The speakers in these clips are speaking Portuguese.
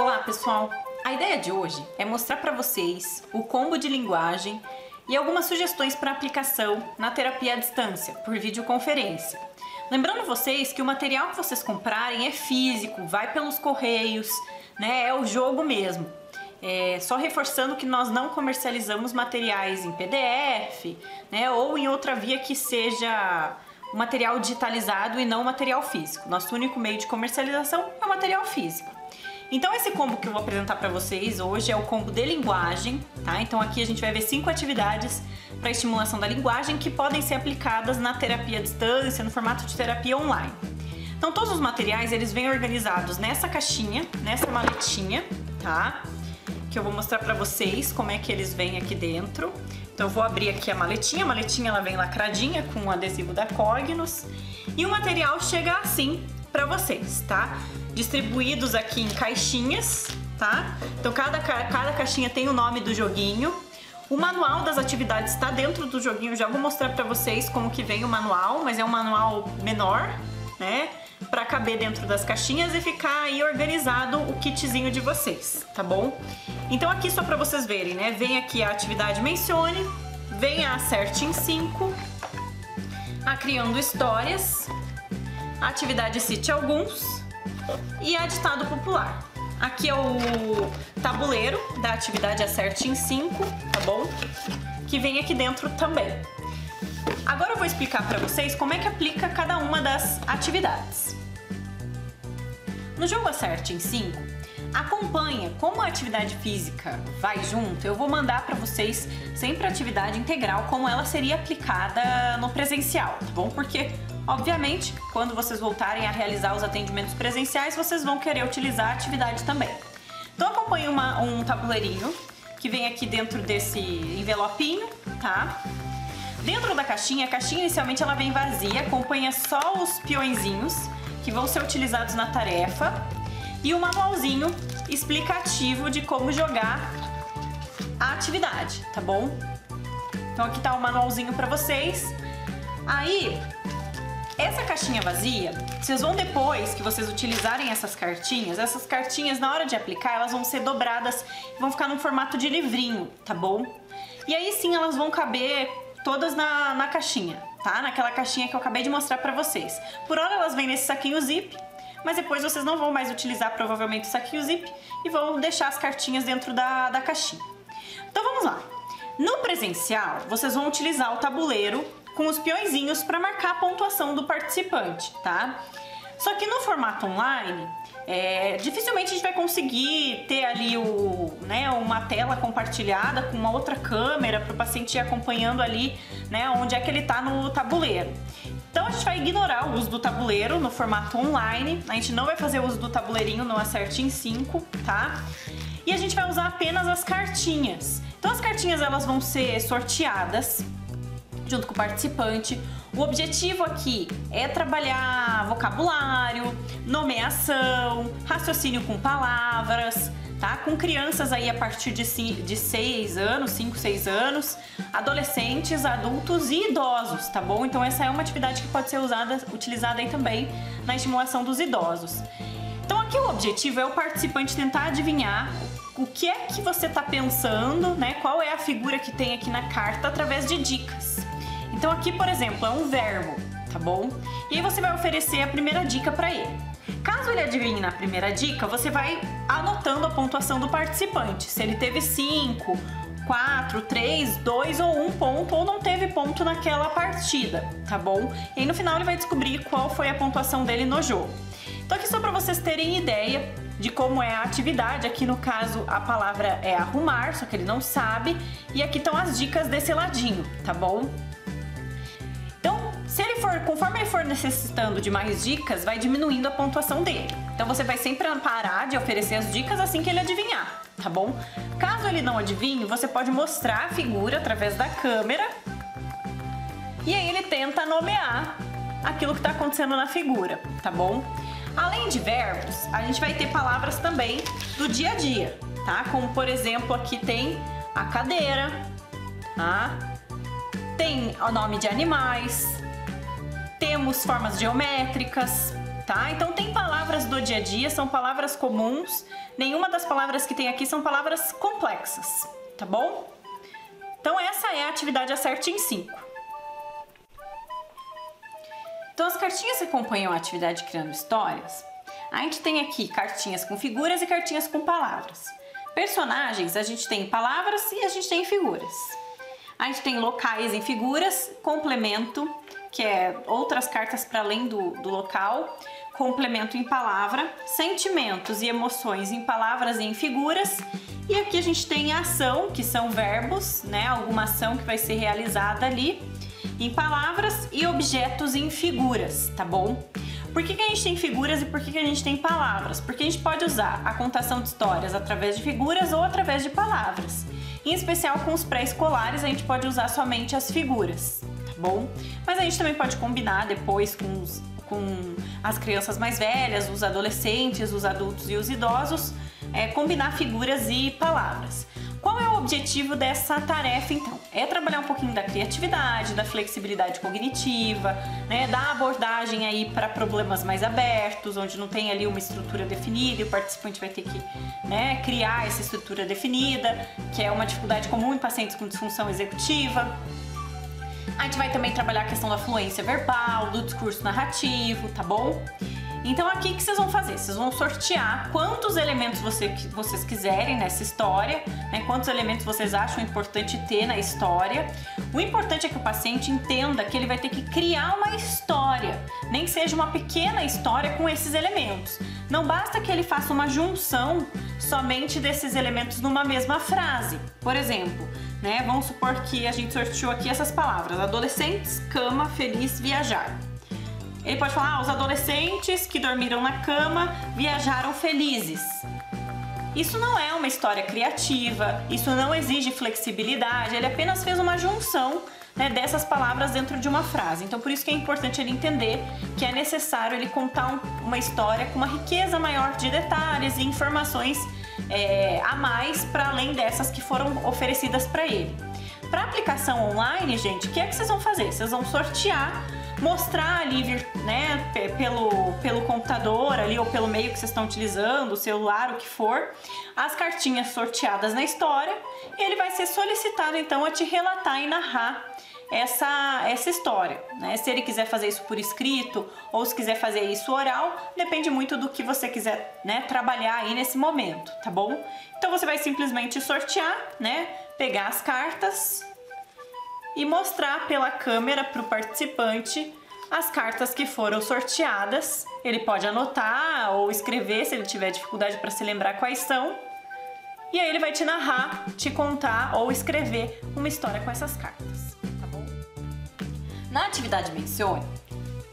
Olá pessoal, a ideia de hoje é mostrar para vocês o combo de linguagem e algumas sugestões para aplicação na terapia à distância, por videoconferência. Lembrando vocês que o material que vocês comprarem é físico, vai pelos correios, né? É o jogo mesmo. Só reforçando que nós não comercializamos materiais em PDF, né? Ou em outra via que seja o material digitalizado e não o material físico. Nosso único meio de comercialização é o material físico. Então esse combo que eu vou apresentar para vocês hoje é o combo de linguagem, tá? Então aqui a gente vai ver 5 atividades para estimulação da linguagem que podem ser aplicadas na terapia à distância, no formato de terapia online. Então todos os materiais eles vêm organizados nessa caixinha, nessa maletinha, tá? Que eu vou mostrar para vocês como é que eles vêm aqui dentro. Então eu vou abrir aqui a maletinha ela vem lacradinha com o adesivo da Cognos e o material chega assim para vocês, tá? Distribuídos aqui em caixinhas, tá? Então cada caixinha tem o nome do joguinho. O manual das atividades está dentro do joguinho, já vou mostrar para vocês como que vem o manual, mas é um manual menor, né? Para caber dentro das caixinhas e ficar aí organizado o kitzinho de vocês, tá bom? Então aqui só para vocês verem, né? Vem aqui a atividade Mencione, vem a Acerte em 5, a Criando Histórias, a atividade Cite Alguns e a Ditado Popular. Aqui é o tabuleiro da atividade Acerte em 5, tá bom? Que vem aqui dentro também. Agora eu vou explicar para vocês como é que aplica cada uma das atividades. No jogo Acerte em 5, acompanha como a atividade física vai junto, eu vou mandar para vocês sempre a atividade integral, como ela seria aplicada no presencial, tá bom? Porque, obviamente, quando vocês voltarem a realizar os atendimentos presenciais, vocês vão querer utilizar a atividade também. Então acompanhe um tabuleirinho que vem aqui dentro desse envelopinho, tá? Dentro da caixinha, a caixinha inicialmente ela vem vazia, acompanha só os peõezinhos que vão ser utilizados na tarefa e o manualzinho explicativo de como jogar a atividade, tá bom? Então aqui tá o manualzinho para vocês. Aí, essa caixinha vazia, vocês vão depois que vocês utilizarem essas cartinhas na hora de aplicar, elas vão ser dobradas e vão ficar no formato de livrinho, tá bom? E aí sim elas vão caber todas na caixinha, tá? Naquela caixinha que eu acabei de mostrar pra vocês. Por hora elas vêm nesse saquinho zip, mas depois vocês não vão mais utilizar provavelmente o saquinho zip e vão deixar as cartinhas dentro da caixinha. Então vamos lá. No presencial, vocês vão utilizar o tabuleiro com os peõezinhos para marcar a pontuação do participante, tá? Só que no formato online, dificilmente a gente vai conseguir ter ali uma tela compartilhada com uma outra câmera para o paciente ir acompanhando ali, né, onde é que ele está no tabuleiro. Então a gente vai ignorar o uso do tabuleiro no formato online, a gente não vai fazer uso do tabuleirinho no Acerte em 5, tá? E a gente vai usar apenas as cartinhas. Então as cartinhas elas vão ser sorteadas junto com o participante. O objetivo aqui é trabalhar vocabulário, nomeação, raciocínio com palavras, tá? Com crianças aí a partir de 6 anos, 5, 6 anos, adolescentes, adultos e idosos, tá bom? Então essa é uma atividade que pode ser utilizada aí também na estimulação dos idosos. Então aqui o objetivo é o participante tentar adivinhar o que é que você está pensando, né? Qual é a figura que tem aqui na carta através de dicas. Então aqui, por exemplo, é um verbo, tá bom? E aí você vai oferecer a primeira dica para ele. Caso ele adivinhe na primeira dica, você vai anotando a pontuação do participante. Se ele teve 5, 4, 3, 2 ou 1 ponto ou não teve ponto naquela partida, tá bom? E aí no final ele vai descobrir qual foi a pontuação dele no jogo. Então aqui só para vocês terem ideia de como é a atividade, aqui no caso a palavra é arrumar, só que ele não sabe, e aqui estão as dicas desse ladinho, tá bom? Então, conforme ele for necessitando de mais dicas, vai diminuindo a pontuação dele. Então você vai sempre parar de oferecer as dicas assim que ele adivinhar, tá bom? Caso ele não adivinhe, você pode mostrar a figura através da câmera e aí ele tenta nomear aquilo que está acontecendo na figura, tá bom? Além de verbos, a gente vai ter palavras também do dia a dia, tá? Como por exemplo, aqui tem a cadeira, tá? Tem o nome de animais, temos formas geométricas, tá? Então tem palavras do no dia a dia, são palavras comuns. Nenhuma das palavras que tem aqui são palavras complexas, tá bom? Então essa é a atividade Acerte em 5. Então as cartinhas que acompanham a atividade Criando Histórias, a gente tem aqui cartinhas com figuras e cartinhas com palavras. Personagens, a gente tem palavras e a gente tem figuras. A gente tem locais em figuras, complemento, que é outras cartas para além do local, complemento em palavra, sentimentos e emoções em palavras e em figuras. E aqui a gente tem ação, que são verbos, né? Alguma ação que vai ser realizada ali em palavras, e objetos em figuras, tá bom? Por que a gente tem figuras e por que a gente tem palavras? Porque a gente pode usar a contação de histórias através de figuras ou através de palavras. Em especial com os pré-escolares, a gente pode usar somente as figuras, tá bom? Mas a gente também pode combinar depois com as crianças mais velhas, os adolescentes, os adultos e os idosos, combinar figuras e palavras. Qual é o objetivo dessa tarefa, então? É trabalhar um pouquinho da criatividade, da flexibilidade cognitiva, né, da abordagem aí para problemas mais abertos, onde não tem ali uma estrutura definida e o participante vai ter que, né, criar essa estrutura definida, que é uma dificuldade comum em pacientes com disfunção executiva. A gente vai também trabalhar a questão da fluência verbal, do discurso narrativo, tá bom? Então aqui o que vocês vão fazer? Vocês vão sortear quantos elementos vocês quiserem nessa história, né? Quantos elementos vocês acham importante ter na história. O importante é que o paciente entenda que ele vai ter que criar uma história, nem que seja uma pequena história com esses elementos. Não basta que ele faça uma junção somente desses elementos numa mesma frase. Por exemplo, né? Vamos supor que a gente sorteou aqui essas palavras: adolescentes, cama, feliz, viajar. Ele pode falar, os adolescentes que dormiram na cama viajaram felizes. Isso não é uma história criativa, isso não exige flexibilidade, ele apenas fez uma junção, né, dessas palavras dentro de uma frase. Então por isso que é importante ele entender que é necessário ele contar uma história com uma riqueza maior de detalhes e informações a mais para além dessas que foram oferecidas para ele. Para aplicação online, gente, o que é que vocês vão fazer? Vocês vão sortear, mostrar ali, né, pelo computador ali ou pelo meio que vocês estão utilizando, o celular, o que for, as cartinhas sorteadas na história, e ele vai ser solicitado então a te relatar e narrar essa história, né? Se ele quiser fazer isso por escrito ou se quiser fazer isso oral, depende muito do que você quiser, né, trabalhar aí nesse momento, tá bom? Então você vai simplesmente sortear, né, pegar as cartas e mostrar pela câmera para o participante as cartas que foram sorteadas. Ele pode anotar ou escrever se ele tiver dificuldade para se lembrar quais são. E aí ele vai te narrar, te contar ou escrever uma história com essas cartas, tá bom? Na atividade Mencione,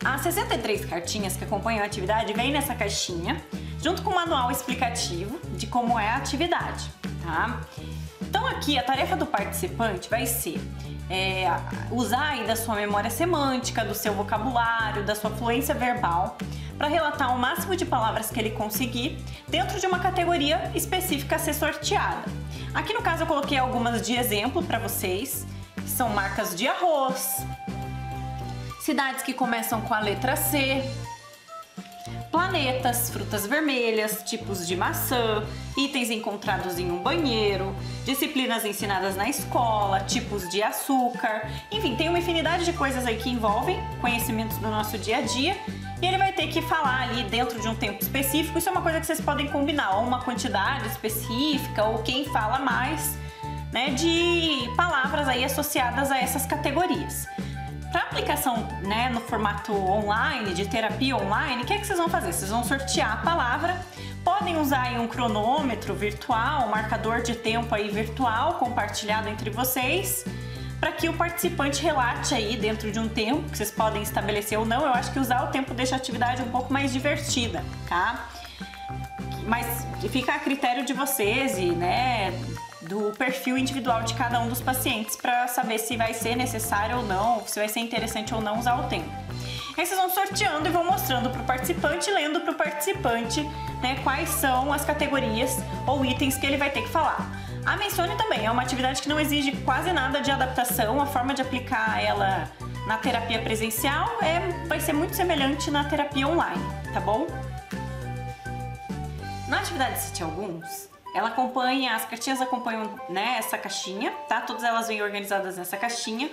as 63 cartinhas que acompanham a atividade vêm nessa caixinha, junto com o manual explicativo de como é a atividade, tá? Então aqui a tarefa do participante vai ser usar aí da sua memória semântica, do seu vocabulário, da sua fluência verbal, para relatar o máximo de palavras que ele conseguir dentro de uma categoria específica a ser sorteada. Aqui no caso eu coloquei algumas de exemplo para vocês, que são marcas de arroz, cidades que começam com a letra C, planetas, frutas vermelhas, tipos de maçã, itens encontrados em um banheiro, disciplinas ensinadas na escola, tipos de açúcar, enfim, tem uma infinidade de coisas aí que envolvem conhecimentos do nosso dia a dia, e ele vai ter que falar ali dentro de um tempo específico. Isso é uma coisa que vocês podem combinar, ou uma quantidade específica, ou quem fala mais, né, de palavras aí associadas a essas categorias. Para aplicação, né, no formato online, de terapia online, o que é que vocês vão fazer? Vocês vão sortear a palavra, podem usar aí um cronômetro virtual, um marcador de tempo aí virtual compartilhado entre vocês, para que o participante relate aí dentro de um tempo que vocês podem estabelecer ou não. Eu acho que usar o tempo deixa a atividade um pouco mais divertida, tá? Mas fica a critério de vocês e, né, do perfil individual de cada um dos pacientes para saber se vai ser necessário ou não, se vai ser interessante ou não usar o tempo. Aí vocês vão sorteando e vão mostrando para o participante, lendo para o participante, né, quais são as categorias ou itens que ele vai ter que falar. A Mencione também é uma atividade que não exige quase nada de adaptação. A forma de aplicar ela na terapia presencial vai ser muito semelhante na terapia online, tá bom? Na atividade Cite Alguns, ela acompanha, as cartinhas acompanham, né, essa caixinha, tá? Todas elas vêm organizadas nessa caixinha.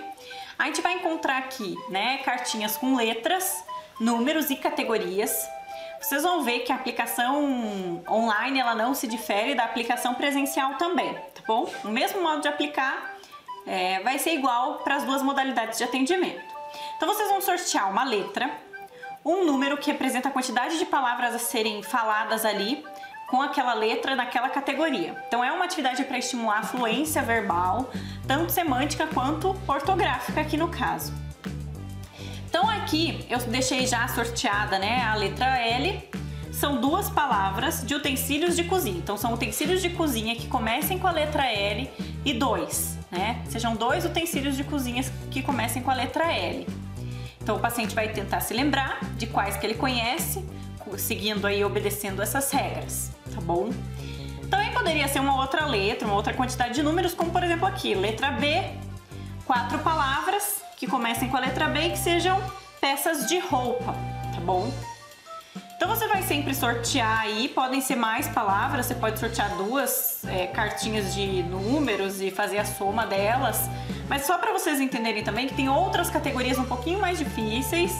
A gente vai encontrar aqui, né, cartinhas com letras, números e categorias. Vocês vão ver que a aplicação online ela não se difere da aplicação presencial também, tá bom? O mesmo modo de aplicar vai ser igual para as duas modalidades de atendimento. Então vocês vão sortear uma letra, um número que representa a quantidade de palavras a serem faladas ali com aquela letra naquela categoria. Então é uma atividade para estimular a fluência verbal, tanto semântica quanto ortográfica aqui no caso. Então aqui eu deixei já sorteada, né, a letra L. São duas palavras de utensílios de cozinha. Então são utensílios de cozinha que comecem com a letra L e dois, né? Sejam dois utensílios de cozinha que comecem com a letra L. Então o paciente vai tentar se lembrar de quais que ele conhece, seguindo aí, obedecendo essas regras, tá bom? Também poderia ser uma outra letra, uma outra quantidade de números, como por exemplo aqui, letra B, 4 palavras que comecem com a letra B e que sejam peças de roupa, tá bom? Então você vai sempre sortear aí, podem ser mais palavras, você pode sortear duas cartinhas de números e fazer a soma delas, mas só para vocês entenderem também que tem outras categorias um pouquinho mais difíceis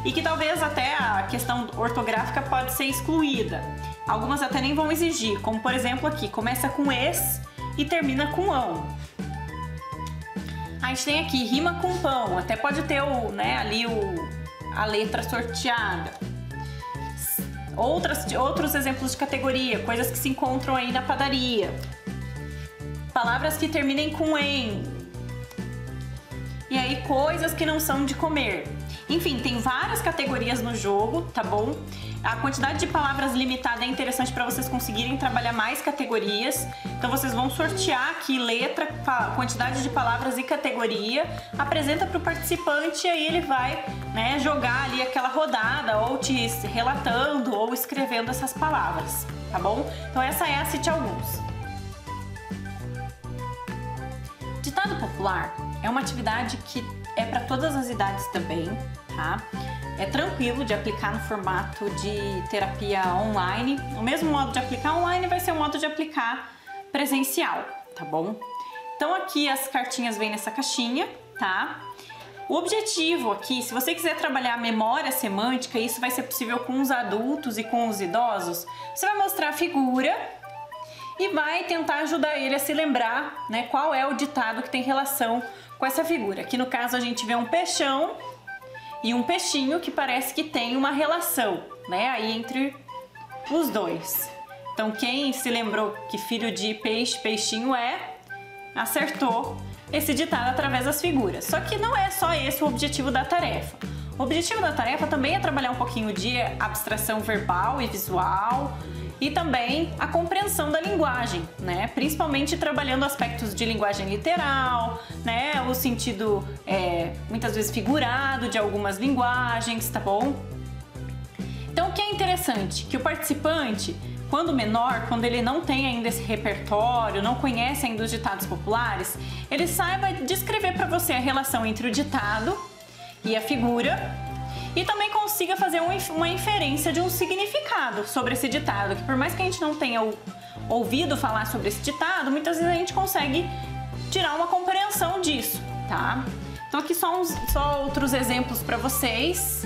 e que talvez até a questão ortográfica pode ser excluída. Algumas até nem vão exigir, como por exemplo aqui, começa com es e termina com ão. A gente tem aqui rima com pão, até pode ter a letra sorteada. Outros exemplos de categoria, coisas que se encontram aí na padaria. Palavras que terminem com em. E aí coisas que não são de comer. Enfim, tem várias categorias no jogo, tá bom? A quantidade de palavras limitada é interessante para vocês conseguirem trabalhar mais categorias. Então vocês vão sortear aqui letra, quantidade de palavras e categoria, apresenta para o participante e aí ele vai, né, jogar ali aquela rodada ou te relatando ou escrevendo essas palavras, tá bom? Então essa é a Cite Alguns. Ditado popular é uma atividade que é para todas as idades também, tá? É tranquilo de aplicar no formato de terapia online. O mesmo modo de aplicar online vai ser o modo de aplicar presencial, tá bom? Então aqui as cartinhas vêm nessa caixinha, tá? O objetivo aqui, se você quiser trabalhar a memória semântica, isso vai ser possível com os adultos e com os idosos, você vai mostrar a figura e vai tentar ajudar ele a se lembrar, né, qual é o ditado que tem relação com essa figura. Aqui no caso a gente vê um peixão e um peixinho que parece que tem uma relação, né, aí entre os dois. Então quem se lembrou que filho de peixe, peixinho acertou esse ditado através das figuras. Só que não é só esse o objetivo da tarefa. O objetivo da tarefa também é trabalhar um pouquinho de abstração verbal e visual e também a compreensão da linguagem, né? Principalmente trabalhando aspectos de linguagem literal, né? O sentido muitas vezes figurado de algumas linguagens, tá bom? Então o que é interessante? Que o participante, quando menor, quando ele não tem ainda esse repertório, não conhece ainda os ditados populares, ele saiba descrever para você a relação entre o ditado e a figura e também consiga fazer uma inferência de um significado sobre esse ditado, que por mais que a gente não tenha ouvido falar sobre esse ditado, muitas vezes a gente consegue tirar uma compreensão disso, tá? Então aqui só outros exemplos para vocês.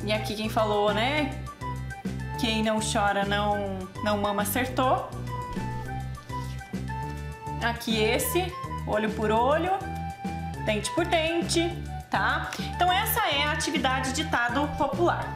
E aqui quem falou, né? Quem não chora não mama, acertou. Aqui esse, olho por olho, dente por dente, tá? Então essa é a atividade ditado popular.